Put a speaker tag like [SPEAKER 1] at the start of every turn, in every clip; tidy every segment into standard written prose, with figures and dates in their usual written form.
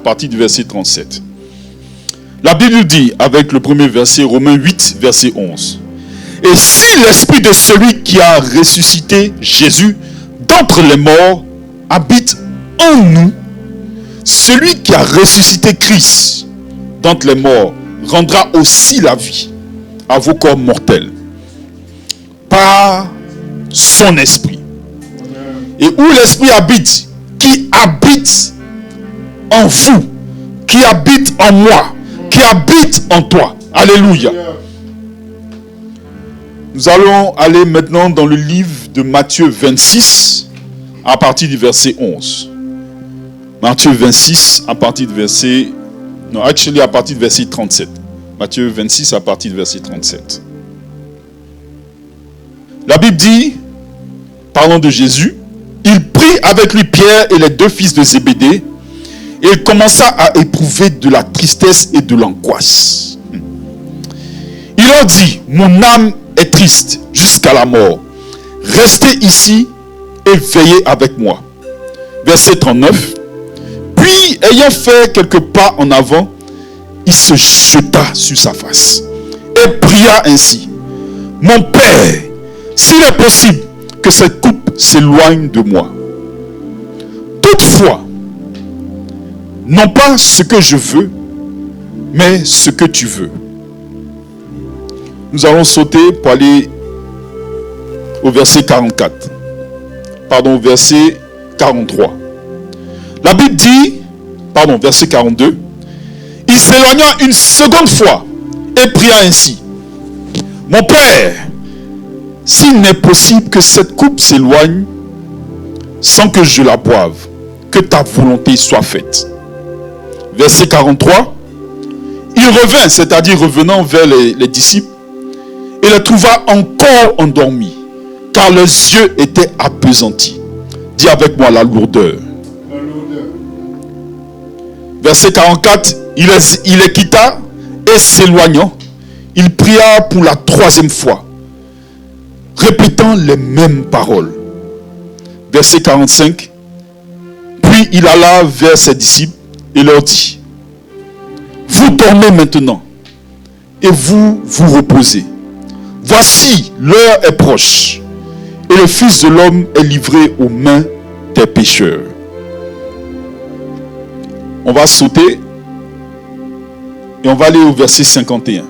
[SPEAKER 1] à partir du verset 37. La Bible nous dit, avec le premier verset, Romains 8, verset 11. Et si l'esprit de celui qui a ressuscité Jésus d'entre les morts habite en nous, celui qui a ressuscité Christ d'entre les morts rendra aussi la vie à vos corps mortels par son esprit. Et où l'esprit habite, qui habite en vous, qui habite en moi, qui habite en toi. Alléluia. Nous allons aller maintenant dans le livre de Matthieu 26 à partir du verset 11. Matthieu 26 à partir du verset... Non, à partir du verset 37. Matthieu 26 à partir du verset 37. La Bible dit, parlant de Jésus, il prit avec lui Pierre et les deux fils de Zébédée et il commença à éprouver de la tristesse et de l'angoisse. Il leur dit, mon âme est triste jusqu'à la mort. Restez ici et veillez avec moi. Verset 39. Puis, ayant fait quelques pas en avant, il se jeta sur sa face et pria ainsi. Mon Père, s'il est possible que cette coupe s'éloigne de moi. Toutefois, non pas ce que je veux, mais ce que tu veux. Nous allons sauter pour aller au verset 44. Pardon, verset 43. La Bible dit, verset 42. Il s'éloigna une seconde fois et pria ainsi. Mon Père, s'il n'est possible que cette coupe s'éloigne sans que je la boive, que ta volonté soit faite. Verset 43. Il revint, c'est-à-dire revenant vers les disciples, et les trouva encore endormis, car leurs yeux étaient appesantis. Dis avec moi la lourdeur. Verset 44, il les quitta et s'éloignant, il pria pour la troisième fois, répétant les mêmes paroles. Verset 45, puis il alla vers ses disciples et leur dit, vous dormez maintenant et vous vous reposez. Voici, l'heure est proche et le Fils de l'homme est livré aux mains des pécheurs. On va sauter et on va aller au verset 51.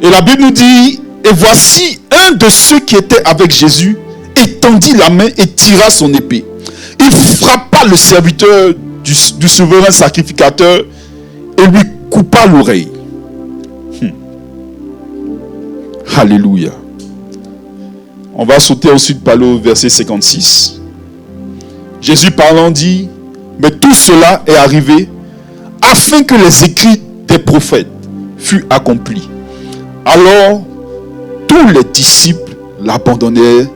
[SPEAKER 1] Et la Bible nous dit, et voici un de ceux qui étaient avec Jésus étendit la main et tira son épée. Il frappa le serviteur du souverain sacrificateur et lui coupa l'oreille. Alléluia. On va sauter ensuite par le verset 56. Jésus parlant dit, mais tout cela est arrivé afin que les écrits des prophètes fût accomplis. Alors, tous les disciples l'abandonnèrent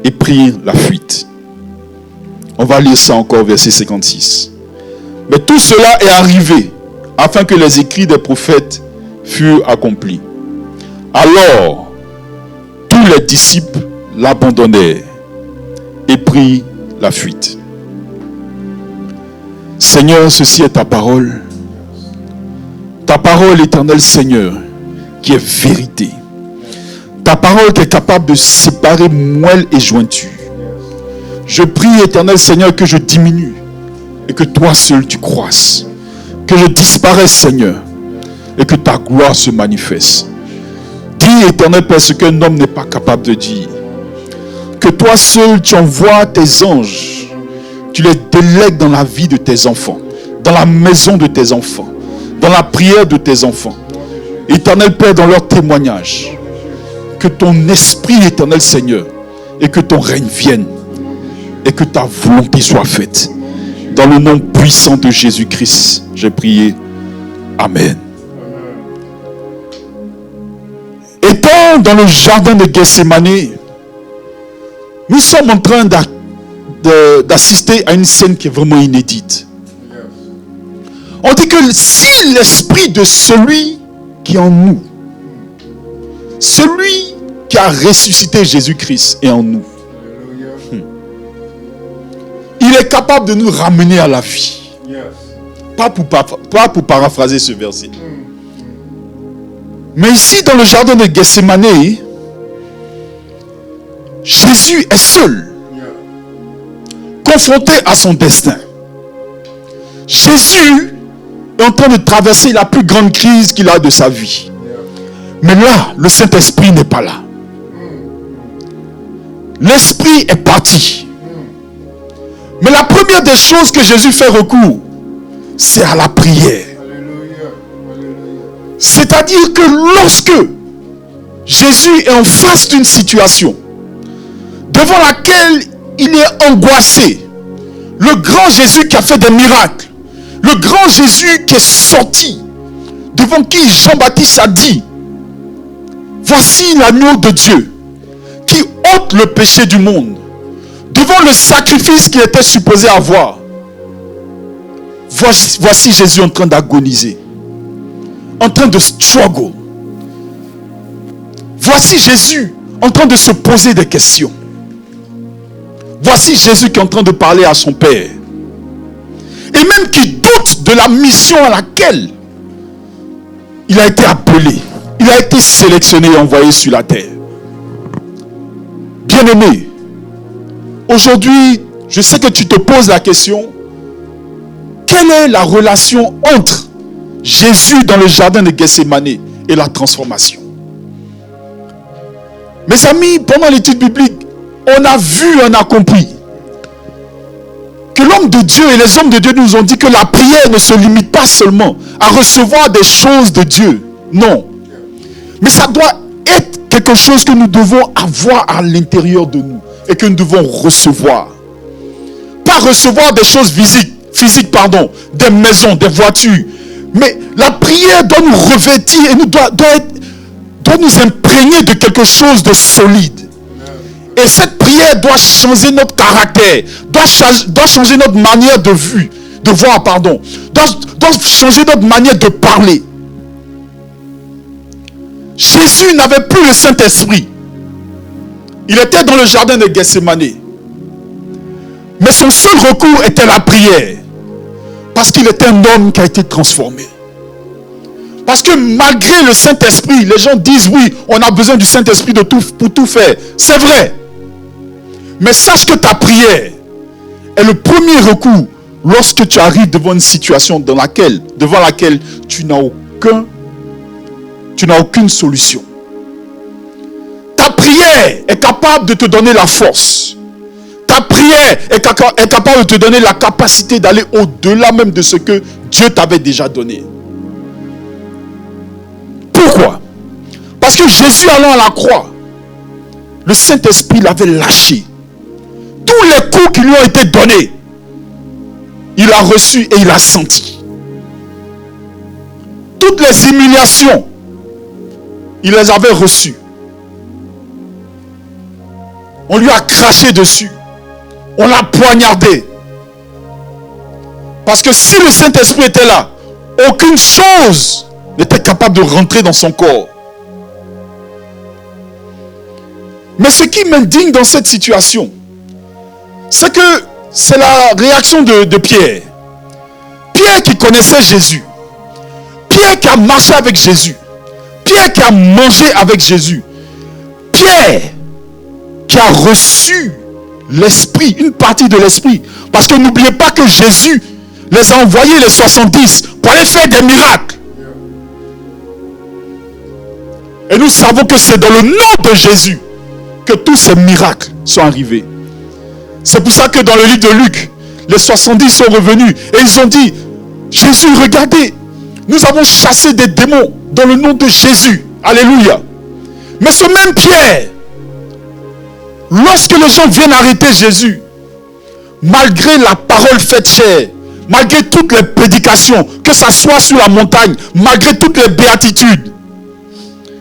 [SPEAKER 1] et prirent la fuite. On va lire ça encore, verset 56. Mais tout cela est arrivé afin que les écrits des prophètes furent accomplis. Alors, tous les disciples l'abandonnèrent et prirent la fuite. Seigneur, ceci est ta parole. Ta parole, éternel Seigneur, qui est vérité. Ta parole qui est capable de séparer moelle et jointure. Je prie, éternel Seigneur, que je diminue et que toi seul tu croisses. Que je disparaisse, Seigneur, et que ta gloire se manifeste. Dis, éternel Père, ce qu'un homme n'est pas capable de dire. Que toi seul tu envoies tes anges. Tu les délègues dans la vie de tes enfants, dans la maison de tes enfants, dans la prière de tes enfants. Éternel Père, dans leur témoignage, que ton esprit, éternel Seigneur, et que ton règne vienne, et que ta volonté soit faite. Dans le nom puissant de Jésus-Christ, j'ai prié. Amen. Étant dans le jardin de Gethsémane, nous sommes en train d'assister à une scène qui est vraiment inédite. On dit que si l'esprit de celui qui est en nous, celui qui a ressuscité Jésus-Christ est en nous, il est capable de nous ramener à la vie. Pas pour paraphraser ce verset. Mais ici, dans le jardin de Gethsémane, Jésus est seul, confronté à son destin. Jésus est en train de traverser la plus grande crise qu'il a de sa vie. Mais là, le Saint-Esprit n'est pas là. L'Esprit est parti. Mais la première des choses que Jésus fait recours, c'est à la prière. C'est-à-dire que lorsque Jésus est en face d'une situation devant laquelle il est angoissé, le grand Jésus qui a fait des miracles, le grand Jésus qui est sorti, devant qui Jean-Baptiste a dit, voici l'agneau de Dieu qui ôte le péché du monde, devant le sacrifice qu'il était supposé avoir. Voici Jésus en train d'agoniser, en train de struggle. Voici Jésus en train de se poser des questions. Voici Jésus qui est en train de parler à son Père. Et même qui doute de la mission à laquelle il a été appelé. Il a été sélectionné et envoyé sur la terre. Bien-aimé, aujourd'hui, je sais que tu te poses la question, quelle est la relation entre Jésus dans le jardin de Gethsémane et la transformation? Mes amis, pendant l'étude biblique, on a vu, on a compris que l'homme de Dieu et les hommes de Dieu nous ont dit que la prière ne se limite pas seulement à recevoir des choses de Dieu. Non. Mais ça doit être quelque chose que nous devons avoir à l'intérieur de nous et que nous devons recevoir. Pas recevoir des choses physiques, des maisons, des voitures. Mais la prière doit nous revêtir et doit nous imprégner de quelque chose de solide. Et cette prière doit changer notre caractère, doit changer notre manière de voir, doit changer notre manière de parler. Jésus n'avait plus le Saint-Esprit. Il était dans le jardin de Gethsémane. Mais son seul recours était la prière. Parce qu'il était un homme qui a été transformé. Parce que malgré le Saint-Esprit, les gens disent oui, on a besoin du Saint-Esprit pour tout faire. C'est vrai. Mais sache que ta prière est le premier recours lorsque tu arrives devant une situation devant laquelle tu n'as aucune solution. Ta prière est capable de te donner la force. Ta prière est capable de te donner la capacité d'aller au-delà même de ce que Dieu t'avait déjà donné. Pourquoi? Parce que Jésus allant à la croix, le Saint-Esprit l'avait lâché. Tous les coups qui lui ont été donnés, il a reçu et il a senti. Toutes les humiliations, il les avait reçues. On lui a craché dessus. On l'a poignardé. Parce que si le Saint-Esprit était là, aucune chose n'était capable de rentrer dans son corps. Mais ce qui m'indigne dans cette situation, c'est que c'est la réaction de Pierre. Pierre qui connaissait Jésus. Pierre qui a marché avec Jésus. Pierre qui a mangé avec Jésus. Pierre qui a reçu l'Esprit, une partie de l'Esprit. Parce que n'oubliez pas que Jésus les a envoyés, les 70, pour aller faire des miracles. Et nous savons que c'est dans le nom de Jésus que tous ces miracles sont arrivés. C'est pour ça que dans le livre de Luc, les 70 sont revenus et ils ont dit, Jésus, regardez, nous avons chassé des démons dans le nom de Jésus. Alléluia. Mais ce même Pierre, lorsque les gens viennent arrêter Jésus, malgré la parole faite chair, malgré toutes les prédications, que ça soit sur la montagne, malgré toutes les béatitudes,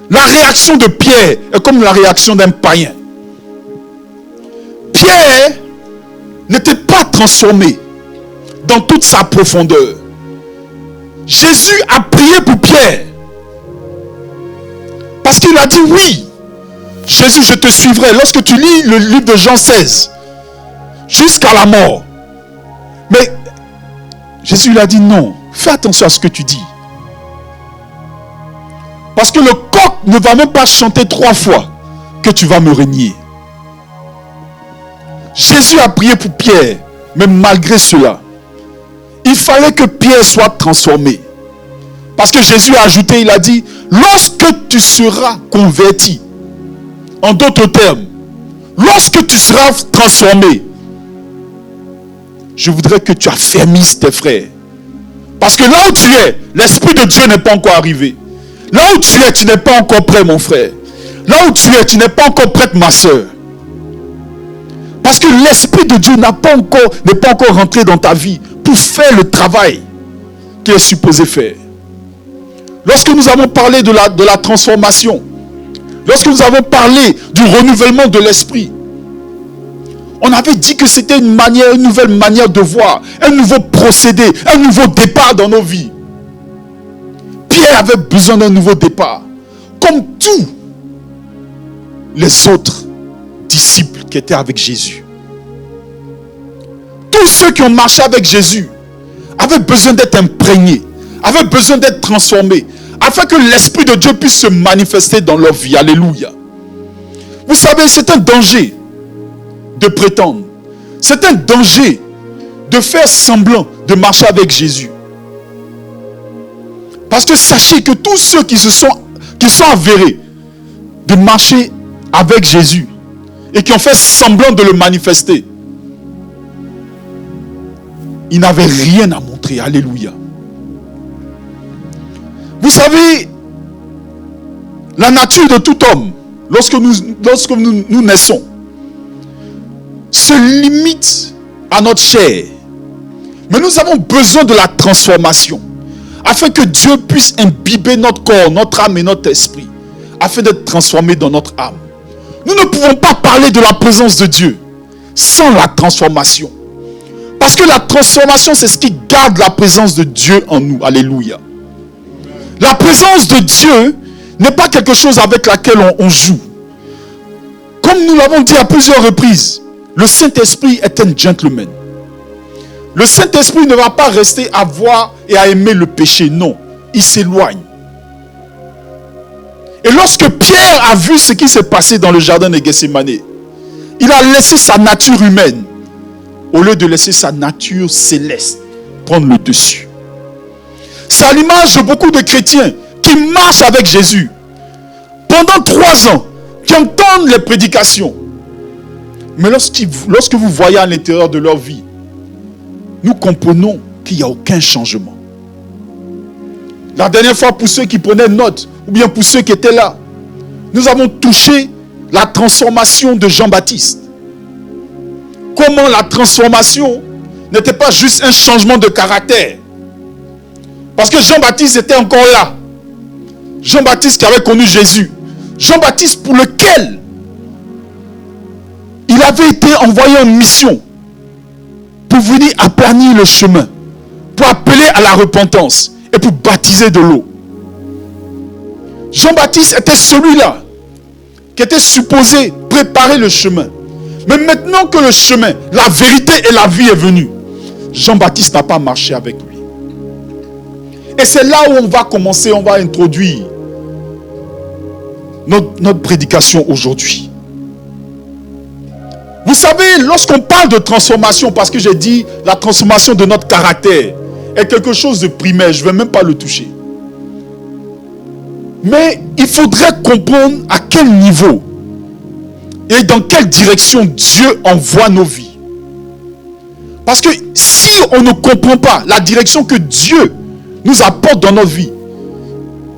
[SPEAKER 1] la réaction de Pierre est comme la réaction d'un païen. Pierre n'était pas transformé dans toute sa profondeur. Jésus a prié pour Pierre. Parce qu'il a dit oui. Jésus, je te suivrai. Lorsque tu lis le livre de Jean 16, jusqu'à la mort, Mais Jésus lui a dit non, fais attention à ce que tu dis. Parce que le coq ne va même pas chanter 3 fois que tu vas me renier. Jésus a prié pour Pierre, mais malgré cela, il fallait que Pierre soit transformé. Parce que Jésus a ajouté, il a dit, lorsque tu seras converti, en d'autres termes, lorsque tu seras transformé, je voudrais que tu affermisses tes frères. Parce que là où tu es, l'Esprit de Dieu n'est pas encore arrivé. Là où tu es, tu n'es pas encore prêt, mon frère. Là où tu es, tu n'es pas encore prête, ma soeur. Parce que l'Esprit de Dieu n'est pas encore rentré dans ta vie pour faire le travail qu'il est supposé faire. Lorsque nous avons parlé de la transformation, lorsque nous avons parlé du renouvellement de l'esprit, on avait dit que c'était une nouvelle manière de voir, un nouveau procédé, un nouveau départ dans nos vies. Pierre avait besoin d'un nouveau départ, comme tous les autres disciples qui étaient avec Jésus. Tous ceux qui ont marché avec Jésus avaient besoin d'être imprégnés, avaient besoin d'être transformés, afin que l'Esprit de Dieu puisse se manifester dans leur vie. Alléluia. Vous savez, c'est un danger de prétendre. C'est un danger de faire semblant de marcher avec Jésus. Parce que sachez que tous ceux qui sont avérés de marcher avec Jésus et qui ont fait semblant de le manifester, ils n'avaient rien à montrer. Alléluia. Vous savez, la nature de tout homme, lorsque nous naissons, se limite à notre chair. Mais nous avons besoin de la transformation, afin que Dieu puisse imbiber notre corps, notre âme et notre esprit, afin d'être transformé dans notre âme. Nous ne pouvons pas parler de la présence de Dieu sans la transformation. Parce que la transformation, c'est ce qui garde la présence de Dieu en nous. Alléluia. La présence de Dieu n'est pas quelque chose avec laquelle on joue. Comme nous l'avons dit à plusieurs reprises, le Saint-Esprit est un gentleman. Le Saint-Esprit ne va pas rester à voir et à aimer le péché. Non, il s'éloigne. Et lorsque Pierre a vu ce qui s'est passé dans le jardin de Gethsémane, il a laissé sa nature humaine au lieu de laisser sa nature céleste prendre le dessus. C'est à l'image de beaucoup de chrétiens qui marchent avec Jésus pendant 3 ans, qui entendent les prédications. Mais lorsque vous voyez à l'intérieur de leur vie, nous comprenons qu'il n'y a aucun changement. La dernière fois, pour ceux qui prenaient note, ou bien pour ceux qui étaient là, nous avons touché la transformation de Jean-Baptiste. Comment la transformation n'était pas juste un changement de caractère. Parce que Jean-Baptiste était encore là. Jean-Baptiste qui avait connu Jésus. Jean-Baptiste pour lequel il avait été envoyé en mission pour venir aplanir le chemin, pour appeler à la repentance et pour baptiser de l'eau. Jean-Baptiste était celui-là qui était supposé préparer le chemin. Mais maintenant que le chemin, la vérité et la vie est venue, Jean-Baptiste n'a pas marché avec lui. Et c'est là où on va commencer, on va introduire notre prédication aujourd'hui. Vous savez, lorsqu'on parle de transformation, parce que j'ai dit la transformation de notre caractère est quelque chose de primaire, je ne vais même pas le toucher. Mais il faudrait comprendre à quel niveau et dans quelle direction Dieu envoie nos vies. Parce que si on ne comprend pas la direction que Dieu nous apporte dans notre vie,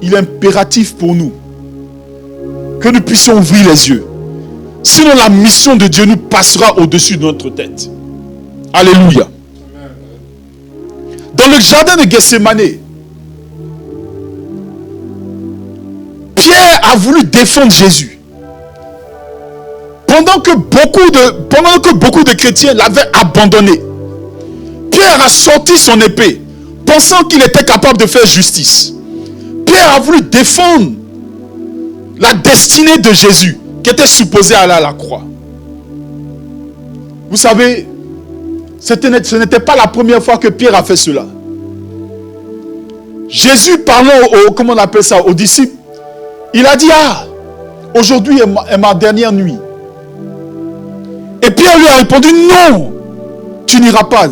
[SPEAKER 1] il est impératif pour nous que nous puissions ouvrir les yeux. Sinon la mission de Dieu nous passera au-dessus de notre tête. Alléluia. Dans le jardin de Gethsémane, Pierre a voulu défendre Jésus. Pendant que beaucoup de chrétiens l'avaient abandonné, Pierre a sorti son épée, pensant qu'il était capable de faire justice. Pierre a voulu défendre la destinée de Jésus, qui était supposé aller à la croix. Vous savez, ce n'était pas la première fois que Pierre a fait cela. Jésus parlant comment on appelle ça, aux disciples, il a dit, aujourd'hui est ma dernière nuit. Et Pierre lui a répondu, non, tu n'iras pas.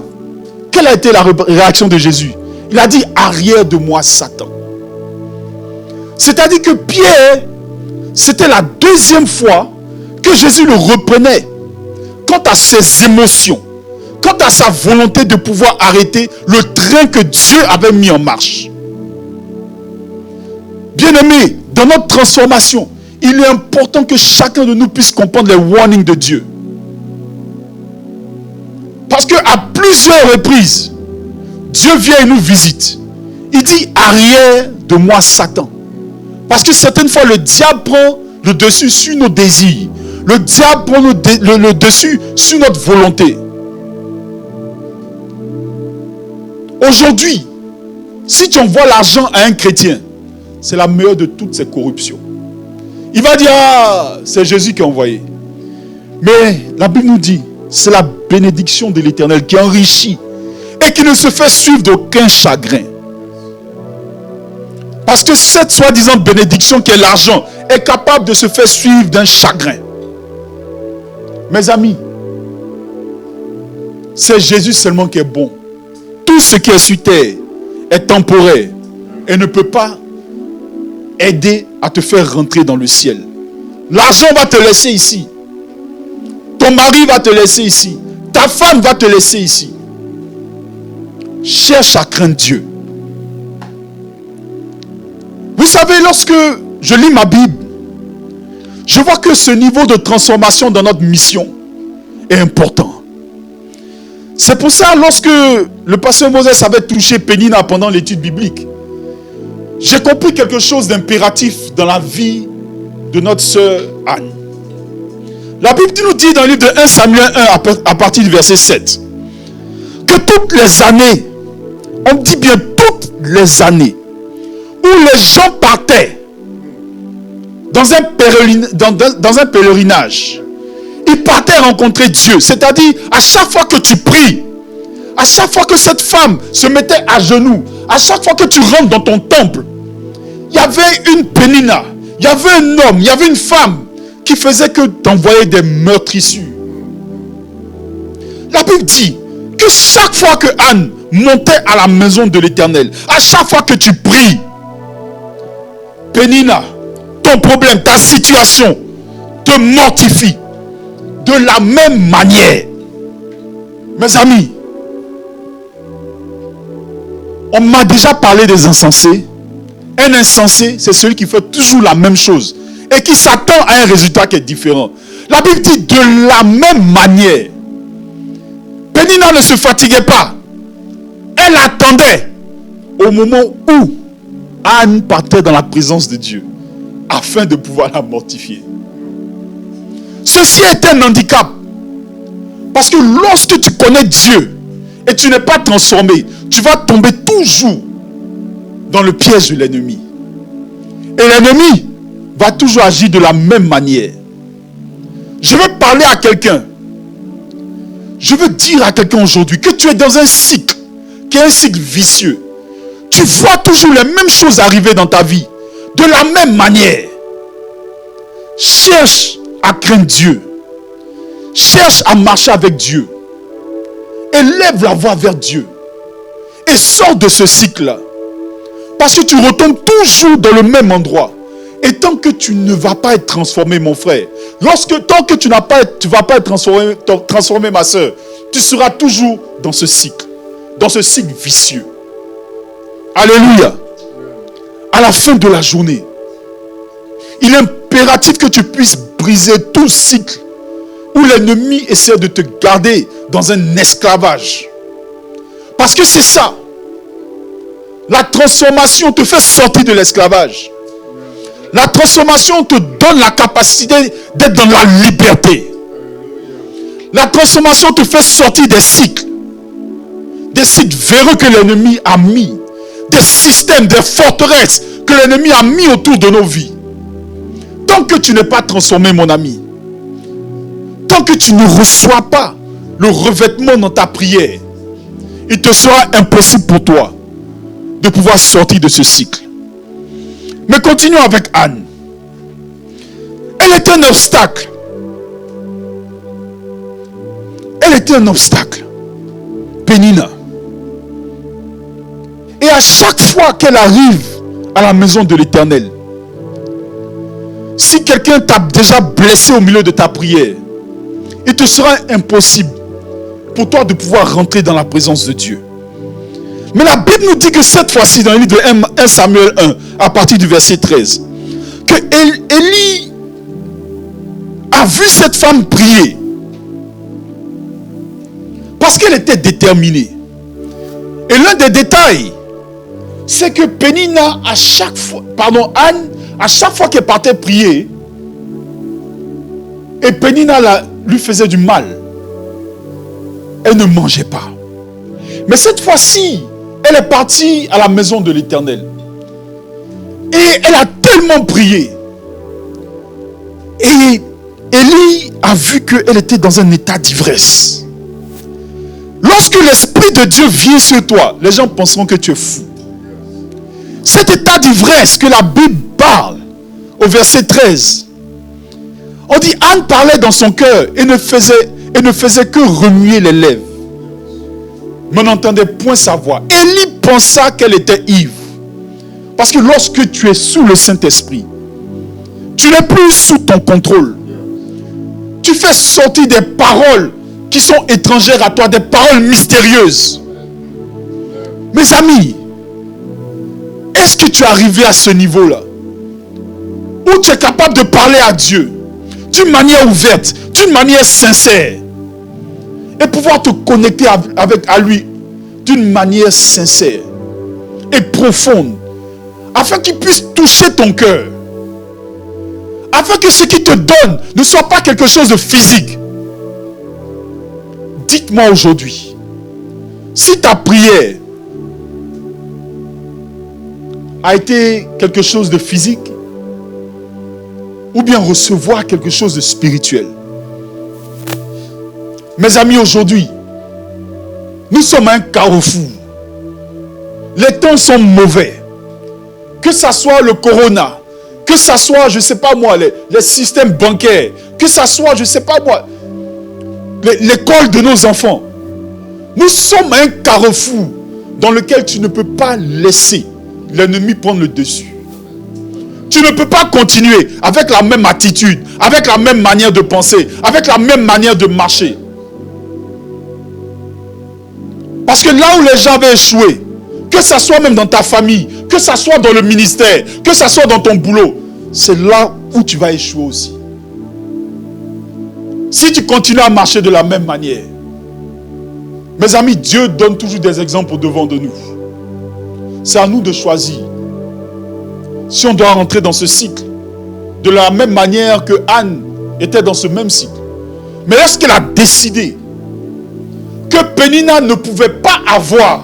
[SPEAKER 1] Quelle a été la réaction de Jésus? Il a dit, arrière de moi, Satan. C'est-à-dire que Pierre, c'était la deuxième fois que Jésus le reprenait quant à ses émotions, quant à sa volonté de pouvoir arrêter le train que Dieu avait mis en marche. Bien-aimés, dans notre transformation, il est important que chacun de nous puisse comprendre les warnings de Dieu. Parce qu'à plusieurs reprises, Dieu vient et nous visite. Il dit, arrière de moi, Satan. Parce que certaines fois, le diable prend le dessus sur nos désirs. Le diable prend le dessus sur notre volonté. Aujourd'hui, si tu envoies l'argent à un chrétien, c'est la meilleure de toutes ces corruptions. Il va dire, c'est Jésus qui a envoyé. Mais la Bible nous dit, c'est la bénédiction de l'Éternel qui enrichit et qui ne se fait suivre d'aucun chagrin. Parce que cette soi-disant bénédiction qui est l'argent est capable de se faire suivre d'un chagrin. Mes amis, c'est Jésus seulement qui est bon. Tout ce qui est sur terre est temporaire et ne peut pas aider à te faire rentrer dans le ciel. L'argent va te laisser ici. Ton mari va te laisser ici. Ta femme va te laisser ici. Cherche à craindre Dieu. Vous savez, lorsque je lis ma Bible, je vois que ce niveau de transformation dans notre mission est important. C'est pour ça, lorsque le pasteur Moses avait touché Pénina pendant l'étude biblique, j'ai compris quelque chose d'impératif dans la vie de notre sœur Anne. La Bible nous dit dans le livre de 1 Samuel 1 à partir du verset 7 que toutes les années, on dit bien toutes les années, où les gens partaient dans un pèlerinage, ils partaient rencontrer Dieu. C'est-à-dire, à chaque fois que tu pries, à chaque fois que cette femme se mettait à genoux, à chaque fois que tu rentres dans ton temple, il y avait une Pénina, il y avait un homme, il y avait une femme qui faisait que d'envoyer des meurtrissures. La Bible dit que chaque fois que Anne montait à la maison de l'Éternel, à chaque fois que tu pries, Pénina, ton problème, ta situation te mortifie de la même manière. Mes amis, on m'a déjà parlé des insensés. Un insensé, c'est celui qui fait toujours la même chose et qui s'attend à un résultat qui est différent. La Bible dit de la même manière. Pénina ne se fatiguait pas. Elle attendait au moment où Anne partait dans la présence de Dieu afin de pouvoir la mortifier. Ceci est un handicap. Parce que lorsque tu connais Dieu et tu n'es pas transformé, tu vas tomber toujours dans le piège de l'ennemi. Et l'ennemi va toujours agir de la même manière. Je veux parler à quelqu'un. Je veux dire à quelqu'un aujourd'hui que tu es dans un cycle qui est un cycle vicieux. Tu vois toujours les mêmes choses arriver dans ta vie de la même manière. Cherche à craindre Dieu. Cherche à marcher avec Dieu. Élève la voix vers Dieu. Et sors de ce cycle-là. Parce que tu retombes toujours dans le même endroit. Et tant que tu ne vas pas être transformé, mon frère, tant que tu ne vas pas être transformé, ma soeur, tu seras toujours dans ce cycle vicieux. Alléluia. À la fin de la journée, il est impératif que tu puisses briser tout cycle où l'ennemi essaie de te garder dans un esclavage. Parce que c'est ça. La transformation te fait sortir de l'esclavage. La transformation te donne la capacité d'être dans la liberté. La transformation te fait sortir des cycles véreux que l'ennemi a mis, des systèmes, des forteresses que l'ennemi a mis autour de nos vies. Tant que tu n'es pas transformé, mon ami, tant que tu ne reçois pas le revêtement dans ta prière, il te sera impossible pour toi de pouvoir sortir de ce cycle. Mais continuons avec Anne. Elle était un obstacle. Elle était un obstacle. Pénina. Et à chaque fois qu'elle arrive à la maison de l'Éternel, si quelqu'un t'a déjà blessé au milieu de ta prière, il te sera impossible pour toi de pouvoir rentrer dans la présence de Dieu. Mais la Bible nous dit que cette fois-ci, dans le livre de 1 Samuel 1, à partir du verset 13, que Élie a vu cette femme prier parce qu'elle était déterminée. Et l'un des détails, c'est que Pénina, Anne, à chaque fois qu'elle partait prier, et Pénina lui faisait du mal, elle ne mangeait pas. Mais cette fois-ci, elle est partie à la maison de l'Éternel. Et elle a tellement prié. Et Élie a vu qu'elle était dans un état d'ivresse. Lorsque l'Esprit de Dieu vient sur toi, les gens penseront que tu es fou. Cet état d'ivresse que la Bible parle, au verset 13, on dit Anne parlait dans son cœur et ne faisait que remuer les lèvres. Mais on n'entendait point sa voix. Élie pensa qu'elle était ivre. Parce que lorsque tu es sous le Saint-Esprit, tu n'es plus sous ton contrôle. Tu fais sortir des paroles qui sont étrangères à toi, des paroles mystérieuses. Mes amis, est-ce que tu es arrivé à ce niveau-là où tu es capable de parler à Dieu d'une manière ouverte, d'une manière sincère, et pouvoir te connecter à lui d'une manière sincère et profonde, afin qu'il puisse toucher ton cœur, afin que ce qu'il te donne ne soit pas quelque chose de physique. Dites-moi aujourd'hui, si ta prière a été quelque chose de physique, ou bien recevoir quelque chose de spirituel. Mes amis, aujourd'hui, nous sommes à un carrefour. Les temps sont mauvais. Que ça soit le corona, que ça soit, je ne sais pas moi, les systèmes bancaires, que ça soit, je ne sais pas moi, l'école de nos enfants. Nous sommes à un carrefour dans lequel tu ne peux pas laisser l'ennemi prendre le dessus. Tu ne peux pas continuer avec la même attitude, avec la même manière de penser, avec la même manière de marcher. Parce que là où les gens avaient échoué, que ça soit même dans ta famille, que ça soit dans le ministère, que ça soit dans ton boulot, c'est là où tu vas échouer aussi. Si tu continues à marcher de la même manière. Mes amis, Dieu donne toujours des exemples au devant de nous. C'est à nous de choisir. Si on doit rentrer dans ce cycle, de la même manière que Anne était dans ce même cycle. Mais est-ce qu'elle a décidé que Pénina ne pouvait pas avoir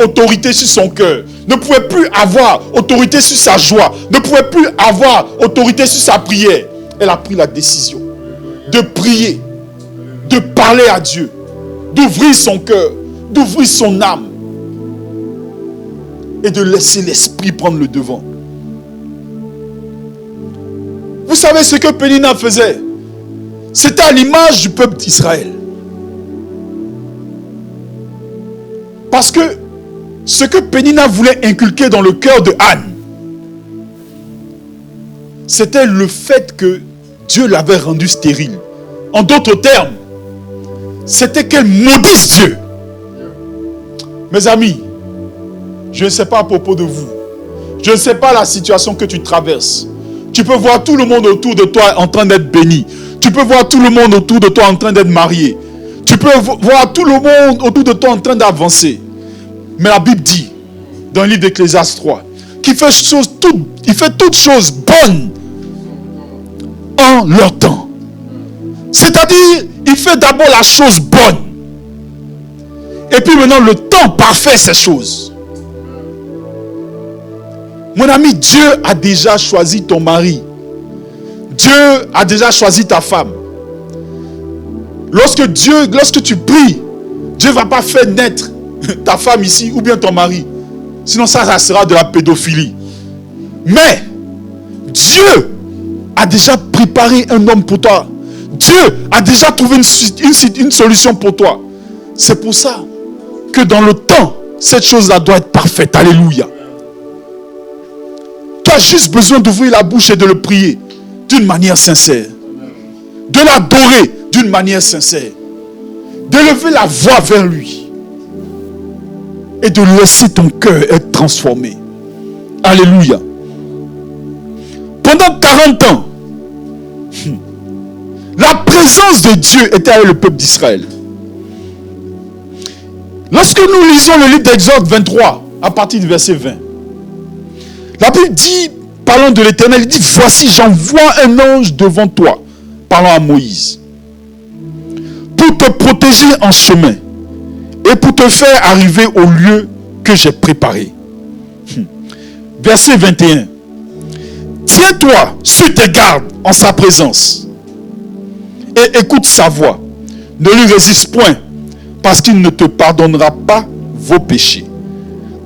[SPEAKER 1] autorité sur son cœur, ne pouvait plus avoir autorité sur sa joie, ne pouvait plus avoir autorité sur sa prière? Elle a pris la décision de prier, de parler à Dieu, d'ouvrir son cœur, d'ouvrir son âme et de laisser l'esprit prendre le devant. Vous savez ce que Pénina faisait? C'était à l'image du peuple d'Israël. Parce que ce que Pénina voulait inculquer dans le cœur de Anne, c'était le fait que Dieu l'avait rendue stérile. En d'autres termes, c'était qu'elle maudisse Dieu. Mes amis, je ne sais pas à propos de vous. Je ne sais pas la situation que tu traverses. Tu peux voir tout le monde autour de toi en train d'être béni. Tu peux voir tout le monde autour de toi en train d'être marié. Tu peux voir tout le monde autour de toi en train d'avancer. Mais la Bible dit, dans le livre d'Ecclésiaste 3, qu'il fait toutes choses bonnes en leur temps. C'est-à-dire, il fait d'abord la chose bonne. Et puis maintenant, le temps parfait ces choses. Mon ami, Dieu a déjà choisi ton mari. Dieu a déjà choisi ta femme. lorsque tu pries, Dieu ne va pas faire naître ta femme ici ou bien ton mari. Sinon ça sera de la pédophilie. Mais Dieu a déjà préparé un homme pour toi. Dieu a déjà trouvé une solution pour toi. C'est pour ça que dans le temps, cette chose-là doit être parfaite. Alléluia. Tu as juste besoin d'ouvrir la bouche et de le prier d'une manière sincère. De l'adorer d'une manière sincère. D'élever la voix vers lui. Et de laisser ton cœur être transformé. Alléluia. Pendant 40 ans, la présence de Dieu était avec le peuple d'Israël. Lorsque nous lisons le livre d'Exode 23, à partir du verset 20, la Bible dit, parlant de l'Éternel, il dit, voici, j'envoie un ange devant toi, parlant à Moïse, pour te protéger en chemin et pour te faire arriver au lieu que j'ai préparé. Verset 21. Tiens-toi sur tes gardes en sa présence et écoute sa voix. Ne lui résiste point, parce qu'il ne te pardonnera pas vos péchés.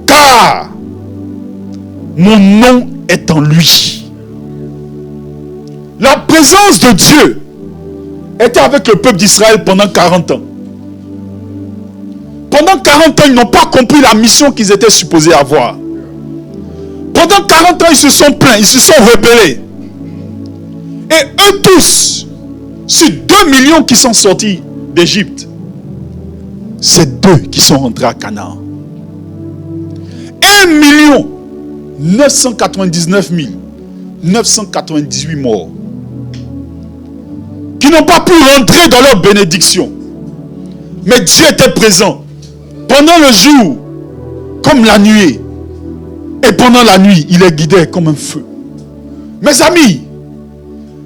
[SPEAKER 1] Car mon nom est en lui. La présence de Dieu était avec le peuple d'Israël pendant 40 ans. Pendant 40 ans, ils n'ont pas compris la mission qu'ils étaient supposés avoir. Pendant 40 ans, ils se sont plaints, ils se sont rebellés. Et eux tous, sur 2 millions qui sont sortis d'Égypte, c'est 2 qui sont rentrés à Canaan. 1 999 998 morts qui n'ont pas pu rentrer dans leur bénédiction. Mais Dieu était présent pendant le jour comme la nuit. Et pendant la nuit, il est guidé comme un feu. Mes amis,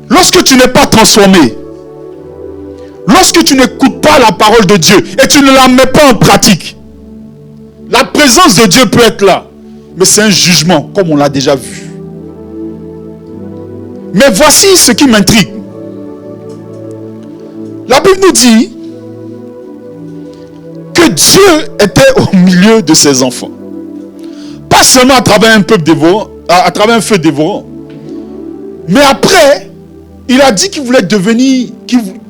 [SPEAKER 1] lorsque tu n'es pas transformé, lorsque tu n'écoutes pas la parole de Dieu et tu ne la mets pas en pratique, la présence de Dieu peut être là, mais c'est un jugement, comme on l'a déjà vu. Mais voici ce qui m'intrigue. La Bible nous dit que Dieu était au milieu de ses enfants. Pas seulement à travers un peuple dévorant, à travers un feu dévorant. Mais après, il a dit qu'il voulait devenir,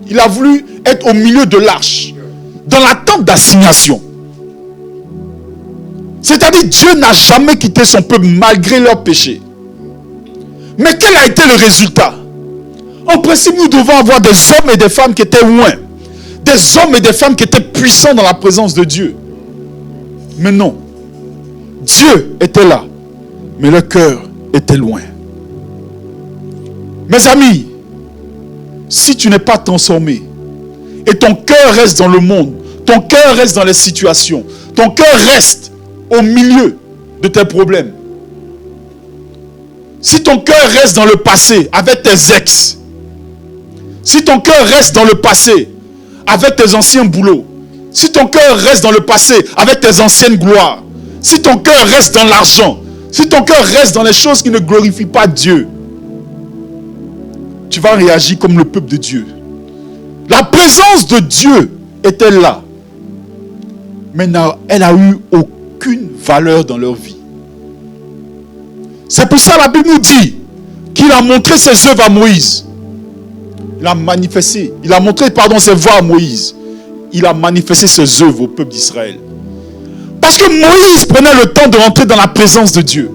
[SPEAKER 1] il a voulu être au milieu de l'arche, dans la tente d'assignation. C'est-à-dire, Dieu n'a jamais quitté son peuple malgré leurs péchés. Mais quel a été le résultat? En principe, nous devons avoir des hommes et des femmes qui étaient loin. Des hommes et des femmes qui étaient puissants dans la présence de Dieu. Mais non. Dieu était là, mais le cœur était loin. Mes amis, si tu n'es pas transformé, et ton cœur reste dans le monde, ton cœur reste dans les situations, ton cœur reste au milieu de tes problèmes, si ton cœur reste dans le passé avec tes ex, si ton cœur reste dans le passé avec tes anciens boulots, si ton cœur reste dans le passé avec tes anciennes gloires, si ton cœur reste dans l'argent, si ton cœur reste dans les choses qui ne glorifient pas Dieu, tu vas réagir comme le peuple de Dieu. La présence de Dieu était là, mais elle n'a eu aucune valeur dans leur vie. C'est pour ça que la Bible nous dit qu'il a montré ses œuvres à Moïse. Il a montré ses voies à Moïse. Il a manifesté ses œuvres au peuple d'Israël. Parce que Moïse prenait le temps de rentrer dans la présence de Dieu.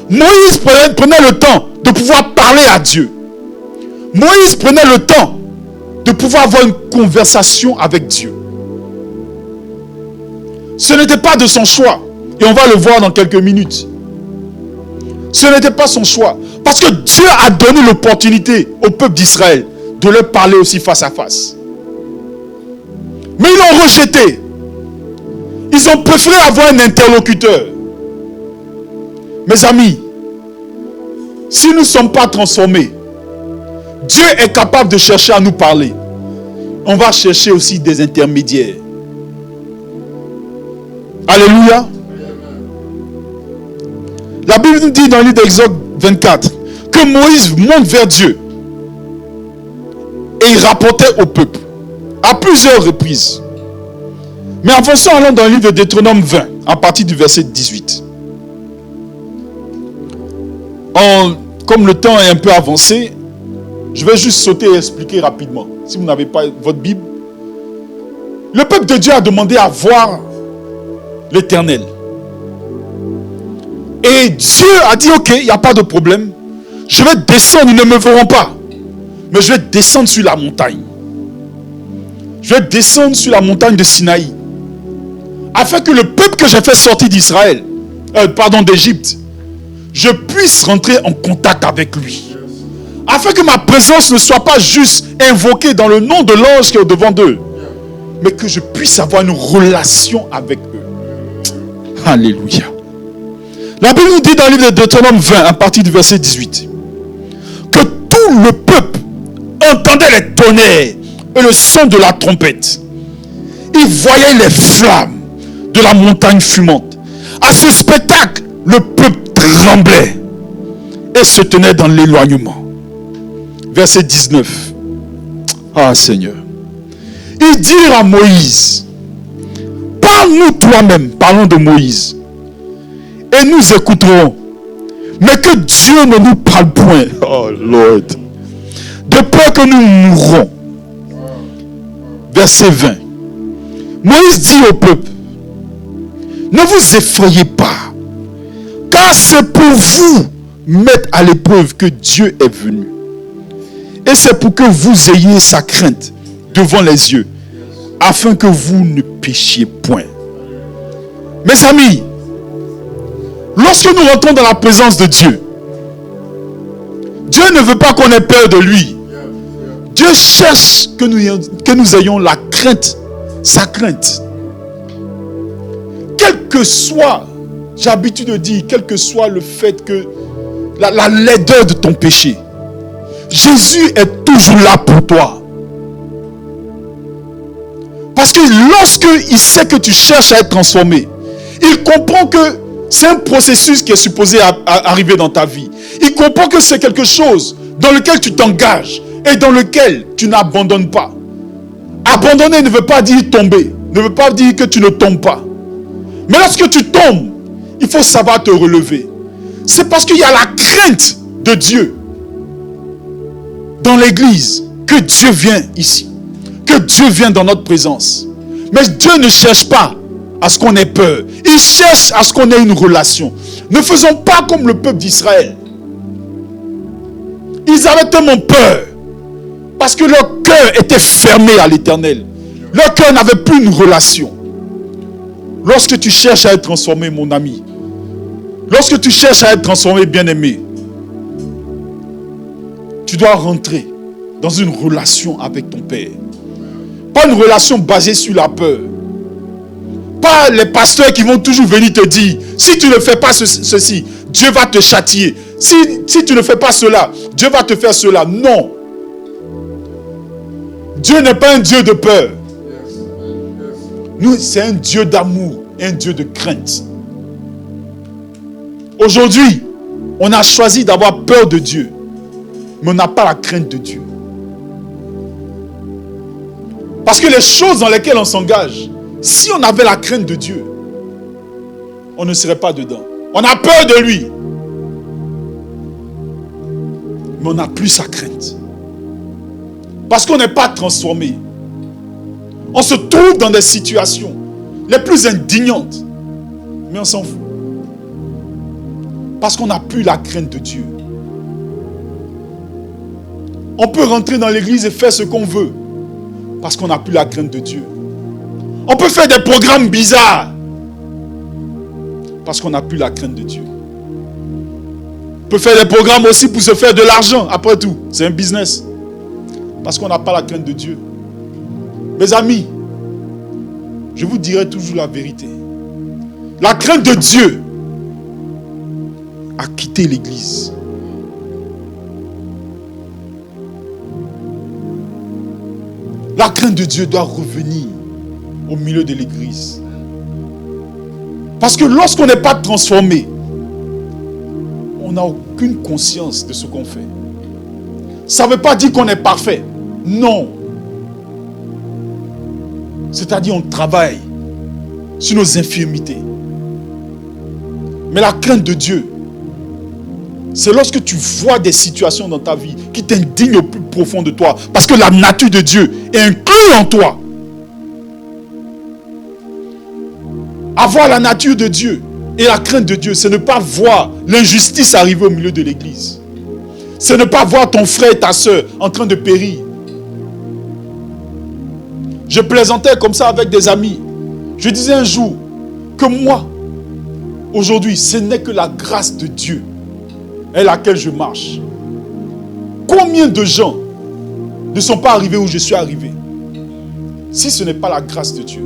[SPEAKER 1] Moïse prenait le temps de pouvoir parler à Dieu. Moïse prenait le temps de pouvoir avoir une conversation avec Dieu. Ce n'était pas de son choix. Et on va le voir dans quelques minutes. Ce n'était pas son choix. Parce que Dieu a donné l'opportunité au peuple d'Israël de leur parler aussi face à face. Mais ils l'ont rejeté. Ils ont préféré avoir un interlocuteur. Mes amis, si nous ne sommes pas transformés, Dieu est capable de chercher à nous parler. On va chercher aussi des intermédiaires. Alléluia. La Bible nous dit dans le livre d'Exode 24 que Moïse monte vers Dieu et il rapportait au peuple. À plusieurs reprises. Mais avançons, allons dans le livre de Deutéronome 20, à partir du verset 18. Comme le temps est un peu avancé, je vais juste sauter et expliquer rapidement. Si vous n'avez pas votre Bible. Le peuple de Dieu a demandé à voir l'Éternel. Et Dieu a dit, ok, il n'y a pas de problème. Je vais descendre, ils ne me verront pas. Mais je vais descendre sur la montagne. Je vais descendre sur la montagne de Sinaï. Afin que le peuple que j'ai fait sortir d'Israël, d'Égypte, je puisse rentrer en contact avec lui. Afin que ma présence ne soit pas juste invoquée dans le nom de l'ange qui est au-devant d'eux. Mais que je puisse avoir une relation avec eux. Alléluia. La Bible nous dit dans le livre de Deutéronome 20, à partir du verset 18, que tout le peuple entendait les tonnerres et le son de la trompette. Il voyait les flammes de la montagne fumante. À ce spectacle, le peuple tremblait et se tenait dans l'éloignement. Verset 19. Ah Seigneur. Ils dirent à Moïse, parle-nous toi-même, parlons de Moïse, et nous écouterons. Mais que Dieu ne nous parle point, oh Lord, de peur que nous mourrons. Verset 20. Moïse dit au peuple, ne vous effrayez pas, car c'est pour vous mettre à l'épreuve que Dieu est venu. Et c'est pour que vous ayez sa crainte devant les yeux, afin que vous ne péchiez point. Mes amis, lorsque nous rentrons dans la présence de Dieu, Dieu ne veut pas qu'on ait peur de lui. Dieu cherche que nous ayons la crainte, sa crainte. Quel que soit, j'ai l'habitude de dire, quel que soit le fait que la laideur de ton péché, Jésus est toujours là pour toi. Parce que lorsqu'il sait que tu cherches à être transformé, il comprend que c'est un processus qui est supposé arriver dans ta vie. Il comprend que c'est quelque chose dans lequel tu t'engages et dans lequel tu n'abandonnes pas. Abandonner ne veut pas dire tomber, ne veut pas dire que tu ne tombes pas. Mais lorsque tu tombes, il faut savoir te relever. C'est parce qu'il y a la crainte de Dieu dans l'église que Dieu vient ici, que Dieu vient dans notre présence. Mais Dieu ne cherche pas à ce qu'on ait peur. Il cherche à ce qu'on ait une relation. Ne faisons pas comme le peuple d'Israël. Ils avaient tellement peur parce que leur cœur était fermé à l'Éternel. Leur cœur n'avait plus une relation. Lorsque tu cherches à être transformé, mon ami, lorsque tu cherches à être transformé, bien-aimé, tu dois rentrer dans une relation avec ton Père. Pas une relation basée sur la peur. Pas les pasteurs qui vont toujours venir te dire, si tu ne fais pas ceci, Dieu va te châtier. Si tu ne fais pas cela, Dieu va te faire cela. Non. Dieu n'est pas un Dieu de peur. Nous, c'est un Dieu d'amour, un Dieu de crainte. Aujourd'hui, on a choisi d'avoir peur de Dieu, mais on n'a pas la crainte de Dieu. Parce que les choses dans lesquelles on s'engage, si on avait la crainte de Dieu, on ne serait pas dedans. On a peur de lui, mais on n'a plus sa crainte. Parce qu'on n'est pas transformé. On se trouve dans des situations les plus indignantes, mais on s'en fout. Parce qu'on n'a plus la crainte de Dieu. On peut rentrer dans l'église et faire ce qu'on veut, parce qu'on n'a plus la crainte de Dieu. On peut faire des programmes bizarres, parce qu'on n'a plus la crainte de Dieu. On peut faire des programmes aussi pour se faire de l'argent, après tout. C'est un business. Parce qu'on n'a pas la crainte de Dieu. Mes amis, je vous dirai toujours la vérité. La crainte de Dieu a quitté l'église. La crainte de Dieu doit revenir au milieu de l'église. Parce que lorsqu'on n'est pas transformé, on n'a aucune conscience de ce qu'on fait. Ça ne veut pas dire qu'on est parfait. Non. C'est-à-dire on travaille sur nos infirmités. Mais la crainte de Dieu, c'est lorsque tu vois des situations dans ta vie qui t'indignent au plus profond de toi. Parce que la nature de Dieu est inclue en toi. Avoir la nature de Dieu et la crainte de Dieu, c'est ne pas voir l'injustice arriver au milieu de l'église. C'est ne pas voir ton frère et ta soeur en train de périr. Je plaisantais comme ça avec des amis. Je disais un jour que moi, aujourd'hui, ce n'est que la grâce de Dieu à laquelle je marche. Combien de gens ne sont pas arrivés où je suis arrivé si ce n'est pas la grâce de Dieu?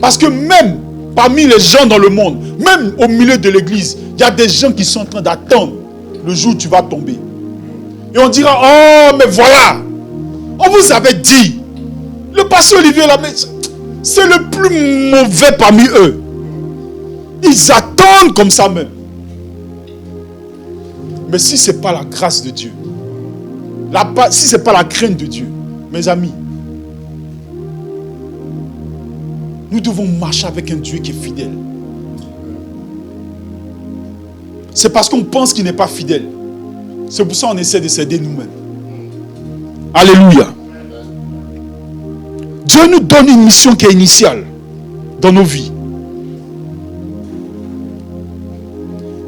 [SPEAKER 1] Parce que même parmi les gens dans le monde, même au milieu de l'église, il y a des gens qui sont en train d'attendre le jour où tu vas tomber. Et on dira, oh mais voilà, on vous avait dit, le pasteur Olivier là, c'est le plus mauvais parmi eux. Ils attendent comme ça même. Mais si ce n'est pas la grâce de Dieu, si ce n'est pas la crainte de Dieu, mes amis, nous devons marcher avec un Dieu qui est fidèle. C'est parce qu'on pense qu'il n'est pas fidèle. C'est pour ça qu'on essaie de s'aider nous-mêmes. Alléluia. Dieu nous donne une mission qui est initiale dans nos vies.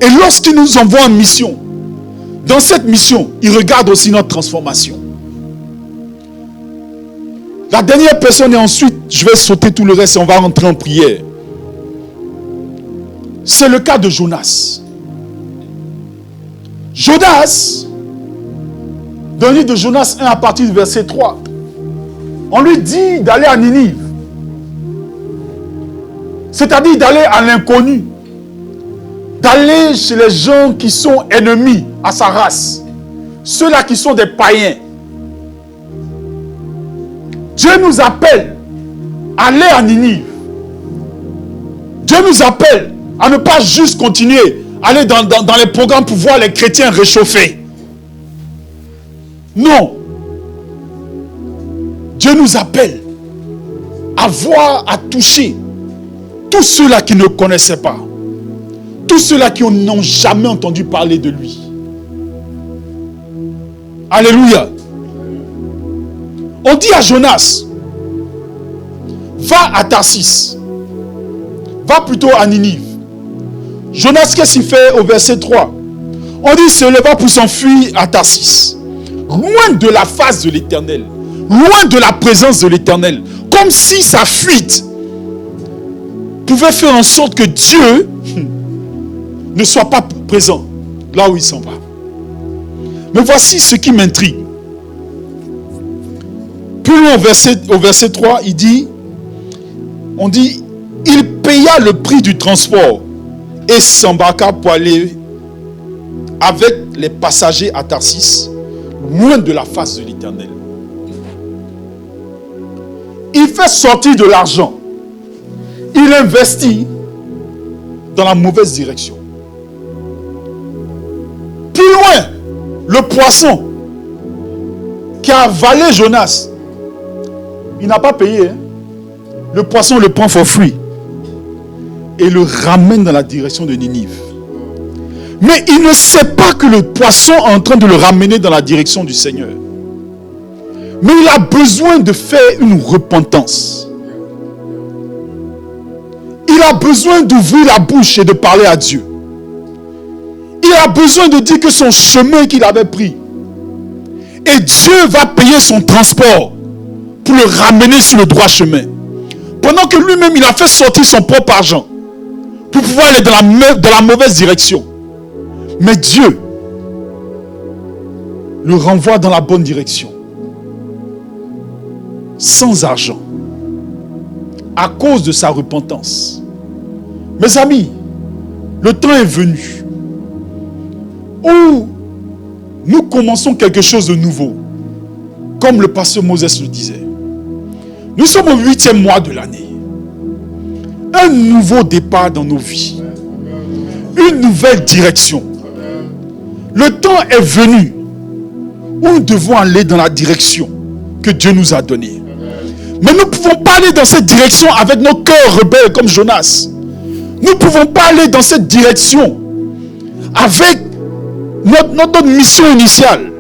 [SPEAKER 1] Et lorsqu'il nous envoie en mission, dans cette mission, il regarde aussi notre transformation. La dernière personne, et ensuite, je vais sauter tout le reste et on va rentrer en prière. C'est le cas de Jonas. Jonas, dans le livre de Jonas 1 à partir du verset 3, on lui dit d'aller à Ninive. C'est-à-dire d'aller à l'inconnu. D'aller chez les gens qui sont ennemis à sa race. Ceux-là qui sont des païens. Dieu nous appelle à aller à Ninive. Dieu nous appelle à ne pas juste continuer à aller dans les programmes pour voir les chrétiens réchauffés. Non. Dieu nous appelle à voir, à toucher tous ceux-là qui ne connaissaient pas. Tous ceux-là qui n'ont jamais entendu parler de lui. Alléluia. On dit à Jonas, va à Tarsis. Va plutôt à Ninive. Jonas, qu'est-ce qu'il fait au verset 3? On dit, il se leva pour s'enfuir à Tarsis. Loin de la face de l'Éternel. Loin de la présence de l'Éternel. Comme si sa fuite pouvait faire en sorte que Dieu ne soit pas présent là où il s'en va. Mais voici ce qui m'intrigue. Plus loin au verset 3, on dit, il paya le prix du transport et s'embarqua pour aller avec les passagers à Tarsis, loin de la face de l'Éternel. Il fait sortir de l'argent. Il investit dans la mauvaise direction. Plus loin, le poisson qui a avalé Jonas, il n'a pas payé. Le poisson le prend for free et le ramène dans la direction de Ninive. Mais il ne sait pas que le poisson est en train de le ramener dans la direction du Seigneur. Mais il a besoin de faire une repentance. Il a besoin d'ouvrir la bouche et de parler à Dieu. Il a besoin de dire que son chemin qu'il avait pris. Et Dieu va payer son transport pour le ramener sur le droit chemin. Pendant que lui-même, il a fait sortir son propre argent pour pouvoir aller dans la mauvaise direction. Mais Dieu le renvoie dans la bonne direction. Sans argent. À cause de sa repentance. Mes amis, le temps est venu où nous commençons quelque chose de nouveau. Comme le pasteur Moses le disait. Nous sommes au 8e mois de l'année. Un nouveau départ dans nos vies. Une nouvelle direction. Le temps est venu où nous devons aller dans la direction que Dieu nous a donnée. Mais nous ne pouvons pas aller dans cette direction avec nos cœurs rebelles comme Jonas. Nous ne pouvons pas aller dans cette direction avec notre mission initiale.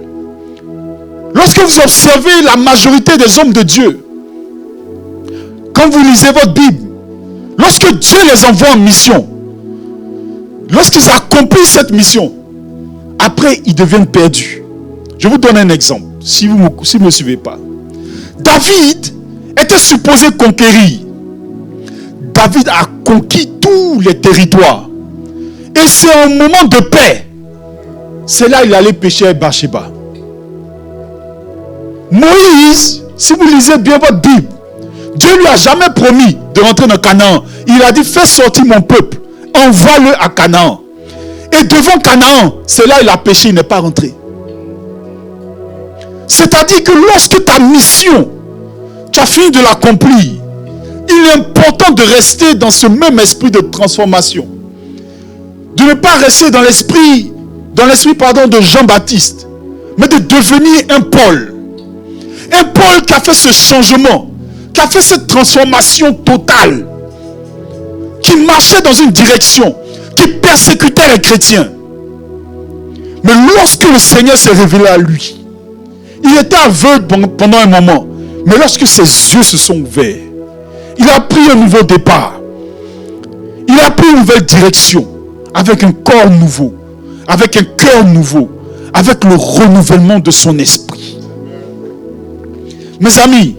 [SPEAKER 1] Lorsque vous observez la majorité des hommes de Dieu, quand vous lisez votre Bible, lorsque Dieu les envoie en mission, lorsqu'ils accomplissent cette mission, après ils deviennent perdus. Je vous donne un exemple, si vous ne me suivez pas. David était supposé conquérir. David a conquis tous les territoires. Et c'est un moment de paix. C'est là qu'il allait pécher avec Bathsheba. Moïse, si vous lisez bien votre Bible, Dieu lui a jamais promis de rentrer dans Canaan. Il a dit, fais sortir mon peuple, envoie-le à Canaan. Et devant Canaan, c'est là qu'il a péché, il n'est pas rentré. C'est-à-dire que lorsque ta mission, tu as fini de l'accomplir, il est important de rester dans ce même esprit de transformation. De ne pas rester dans l'esprit de Jean-Baptiste, mais de devenir un Paul. Un Paul qui a fait ce changement, qui a fait cette transformation totale, qui marchait dans une direction, qui persécutait les chrétiens. Mais lorsque le Seigneur s'est révélé à lui, il était aveugle pendant un moment, mais lorsque ses yeux se sont ouverts, il a pris un nouveau départ. Il a pris une nouvelle direction, avec un corps nouveau, avec un cœur nouveau, avec le renouvellement de son esprit. Mes amis,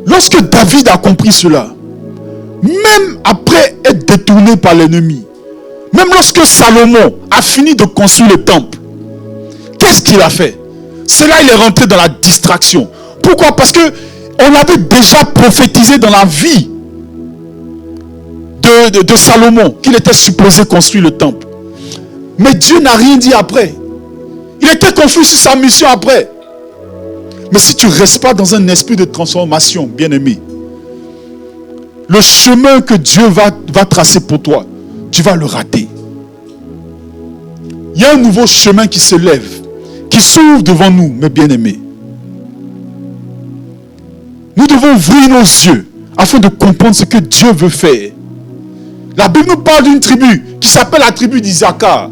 [SPEAKER 1] lorsque David a compris cela, même après être détourné par l'ennemi, même lorsque Salomon a fini de construire le temple, qu'est-ce qu'il a fait? C'est là qu'il est rentré dans la distraction. Pourquoi? Parce que on avait déjà prophétisé dans la vie de Salomon qu'il était supposé construire le temple. Mais Dieu n'a rien dit après. Il était confus sur sa mission après. Mais si tu ne restes pas dans un esprit de transformation, bien-aimé, le chemin que Dieu va tracer pour toi, tu vas le rater. Il y a un nouveau chemin qui se lève, qui s'ouvre devant nous, mes bien-aimés. Nous devons ouvrir nos yeux afin de comprendre ce que Dieu veut faire. La Bible nous parle d'une tribu qui s'appelle la tribu d'Issachar,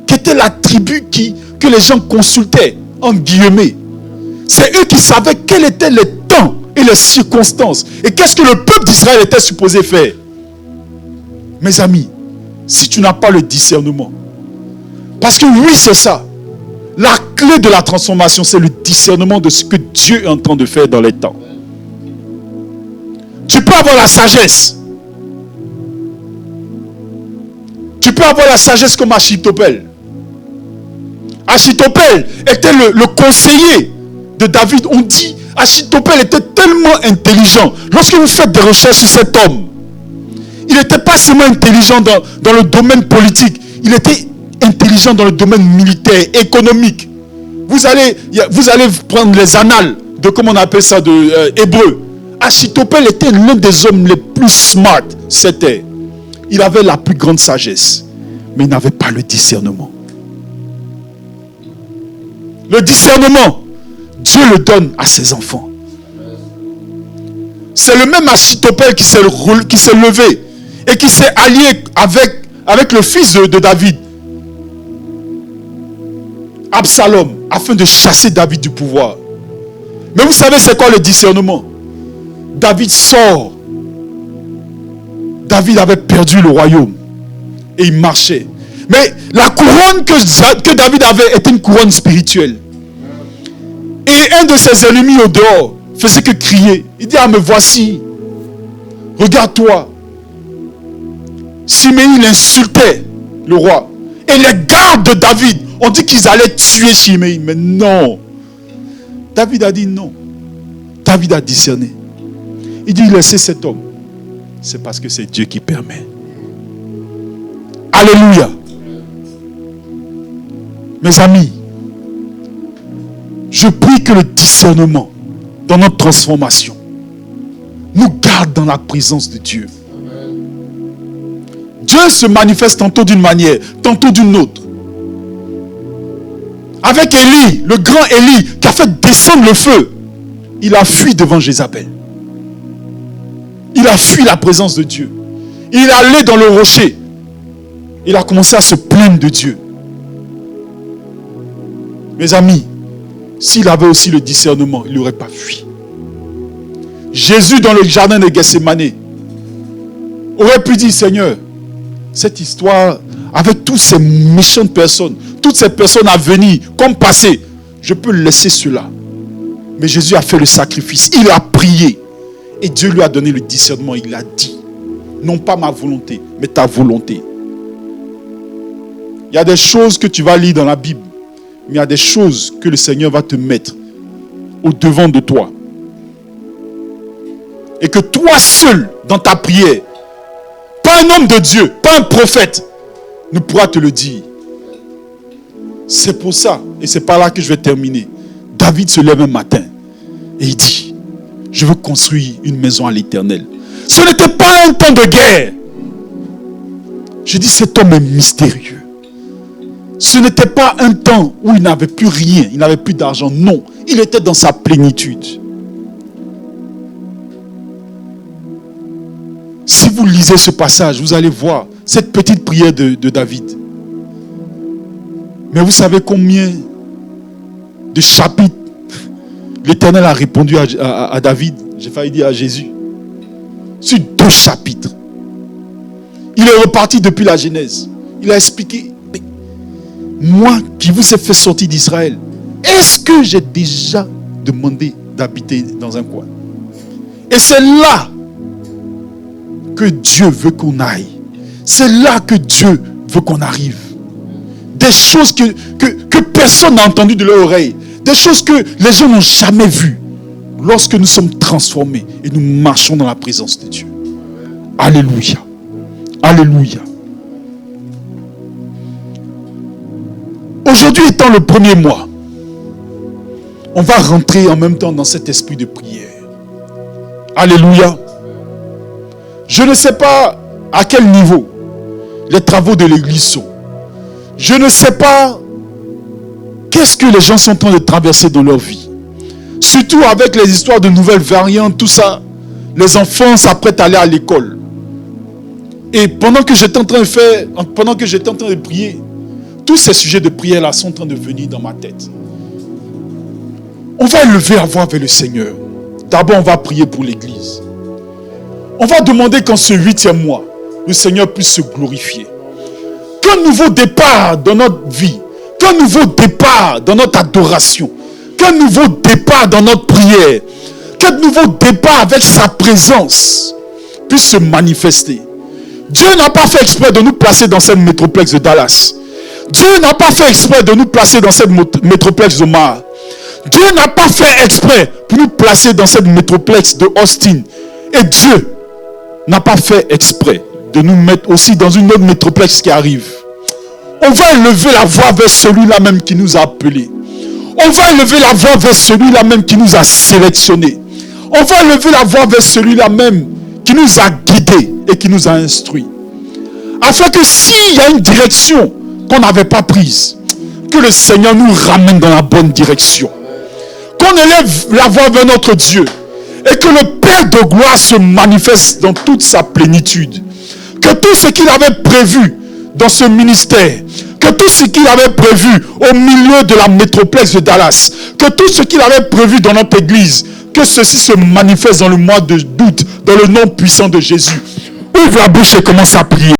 [SPEAKER 1] qui était la tribu que les gens consultaient, en guillemets. C'est eux qui savaient quels étaient les temps et les circonstances. Et qu'est-ce que le peuple d'Israël était supposé faire. Mes amis, si tu n'as pas le discernement, parce que oui, c'est ça. La clé de la transformation, c'est le discernement de ce que Dieu est en train de faire dans les temps. Tu peux avoir la sagesse. Tu peux avoir la sagesse comme Achitophel. Achitophel était le conseiller de David. On dit Achitophel était tellement intelligent. Lorsque vous faites des recherches sur cet homme, il n'était pas seulement intelligent dans le domaine politique, il était intelligent dans le domaine militaire, économique. Vous allez prendre les annales de, comment on appelle ça, de Hébreu. Achitophel était l'un des hommes les plus smart. C'était. Il avait la plus grande sagesse, mais il n'avait pas le discernement. Le discernement, Dieu le donne à ses enfants. C'est le même Achitophel qui s'est levé et qui s'est allié avec le fils de David, Absalom, afin de chasser David du pouvoir. Mais vous savez c'est quoi le discernement? David sort. David avait perdu le royaume et il marchait. Mais la couronne que David avait était une couronne spirituelle. Et un de ses ennemis au dehors faisait que crier. Il dit, ah me voici. Regarde-toi. Siméi l'insultait, le roi. Et les gardes de David ont dit qu'ils allaient tuer Siméi. Mais non. David a dit non. David a discerné. Il dit, laissez cet homme. C'est parce que c'est Dieu qui permet. Alléluia. Mes amis, je prie que le discernement dans notre transformation nous garde dans la présence de Dieu. Dieu se manifeste tantôt d'une manière, tantôt d'une autre. Avec Élie, le grand Élie qui a fait descendre le feu. il a fui devant Jézabel. Il a fui la présence de Dieu. Il est allé dans le rocher. Il a commencé à se plaindre de Dieu. Mes amis, s'il avait aussi le discernement, il n'aurait pas fui. Jésus dans le jardin de Gethsémani aurait pu dire, Seigneur, cette histoire avec toutes ces méchantes personnes, toutes ces personnes à venir, comme passé, je peux laisser cela. Mais Jésus a fait le sacrifice, il a prié. Et Dieu lui a donné le discernement, il a dit, non pas ma volonté, mais ta volonté. Il y a des choses que tu vas lire dans la Bible, mais il y a des choses que le Seigneur va te mettre au devant de toi. Et que toi seul, dans ta prière, pas un homme de Dieu, pas un prophète, ne pourra te le dire. C'est pour ça, et c'est par là que je vais terminer. David se lève un matin et il dit, je veux construire une maison à l'Éternel. Ce n'était pas un temps de guerre. Je dis, cet homme est mystérieux. Ce n'était pas un temps où il n'avait plus rien, il n'avait plus d'argent. Non, il était dans sa plénitude. Si vous lisez ce passage, vous allez voir cette petite prière de David. Mais vous savez combien de chapitres l'Éternel a répondu à David, j'ai failli dire à Jésus, sur 2 chapitres. Il est reparti depuis la Genèse. Il a expliqué, moi qui vous ai fait sortir d'Israël, est-ce que j'ai déjà demandé d'habiter dans un coin? Et c'est là que Dieu veut qu'on aille. C'est là que Dieu veut qu'on arrive. Des choses que personne n'a entendues de leur oreille. Des choses que les gens n'ont jamais vues. Lorsque nous sommes transformés et nous marchons dans la présence de Dieu. Alléluia. Alléluia. Aujourd'hui étant le premier mois, on va rentrer en même temps dans cet esprit de prière. Alléluia. Je ne sais pas à quel niveau les travaux de l'église sont. Je ne sais pas qu'est-ce que les gens sont en train de traverser dans leur vie. Surtout avec les histoires de nouvelles variantes, tout ça. Les enfants s'apprêtent à aller à l'école. Et pendant que j'étais en train de prier, tous ces sujets de prière-là sont en train de venir dans ma tête. On va élever la voix vers le Seigneur. D'abord, on va prier pour l'église. On va demander qu'en ce 8e mois, le Seigneur puisse se glorifier. Qu'un nouveau départ dans notre vie, qu'un nouveau départ dans notre adoration, qu'un nouveau départ dans notre prière, qu'un nouveau départ avec sa présence puisse se manifester. Dieu n'a pas fait exprès de nous placer dans cette métroplexe de Dallas. Dieu n'a pas fait exprès de nous placer dans cette métroplexe d'Omaha. Dieu n'a pas fait exprès pour nous placer dans cette métroplexe de Austin. Et Dieu n'a pas fait exprès de nous mettre aussi dans une autre métroplexe qui arrive. On va élever la voix vers celui-là même qui nous a appelés. On va élever la voix vers celui-là même qui nous a sélectionnés. On va élever la voix vers celui-là même qui nous a guidés et qui nous a instruits. Afin que s'il y a une direction qu'on n'avait pas prise, que le Seigneur nous ramène dans la bonne direction. Qu'on élève la voix vers notre Dieu. Et que le Père de gloire se manifeste dans toute sa plénitude. Que tout ce qu'il avait prévu dans ce ministère, que tout ce qu'il avait prévu au milieu de la métroplexe de Dallas, que tout ce qu'il avait prévu dans notre église, que ceci se manifeste dans le mois d'août, dans le nom puissant de Jésus. Ouvre la bouche et commence à prier.